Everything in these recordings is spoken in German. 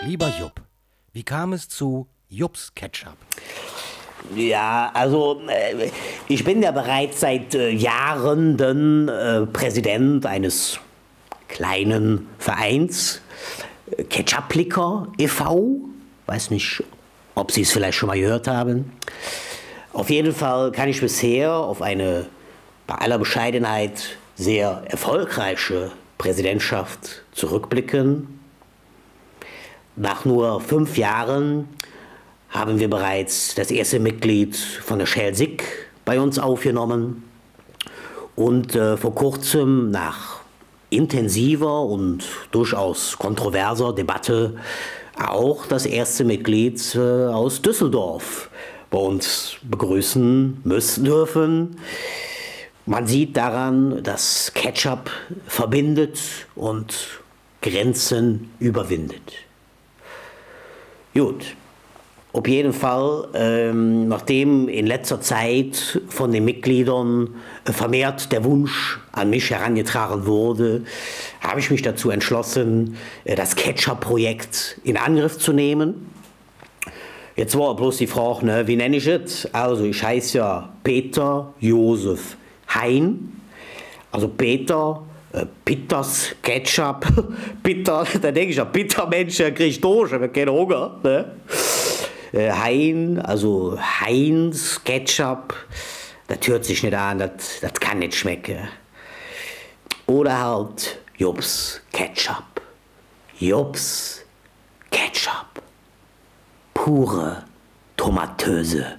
Lieber Jupp, wie kam es zu Jupps Ketchup? Ja, also ich bin ja bereits seit Jahren Präsident eines kleinen Vereins, Ketchup-Licker e.V. Weiß nicht, ob Sie es vielleicht schon mal gehört haben. Auf jeden Fall kann ich bisher auf eine, bei aller Bescheidenheit, sehr erfolgreiche Präsidentschaft zurückblicken. Nach nur 5 Jahren haben wir bereits das erste Mitglied von der Schelsig bei uns aufgenommen und vor kurzem nach intensiver und durchaus kontroverser Debatte auch das erste Mitglied aus Düsseldorf bei uns begrüßen müssen dürfen. Man sieht daran, dass Ketchup verbindet und Grenzen überwindet. Gut. Auf jeden Fall, nachdem in letzter Zeit von den Mitgliedern vermehrt der Wunsch an mich herangetragen wurde, habe ich mich dazu entschlossen, das Ketchup-Projekt in Angriff zu nehmen. Jetzt war bloß die Frage, ne, wie nenne ich es? Also ich heiße ja Peter Josef Hein, also Peter, Peters Ketchup, Peter, da denke ich ja, Peter Mensch, der kriegt durch, aber keinen Hunger, ne? Hein, also Heinz Ketchup, das hört sich nicht an, das kann nicht schmecken. Oder halt Jupps Ketchup. Jupps Ketchup. Pure, tomatöse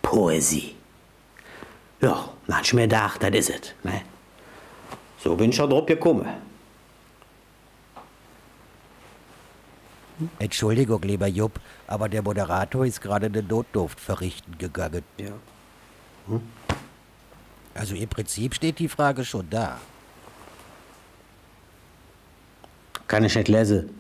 Poesie. Ja, dann hab ich mir gedacht, das ist es. Ne? So bin ich schon drauf gekommen. Entschuldigung, lieber Jupp, aber der Moderator ist gerade den Notdurft verrichten gegangen. Ja. Also im Prinzip steht die Frage schon da. Kann ich nicht lesen.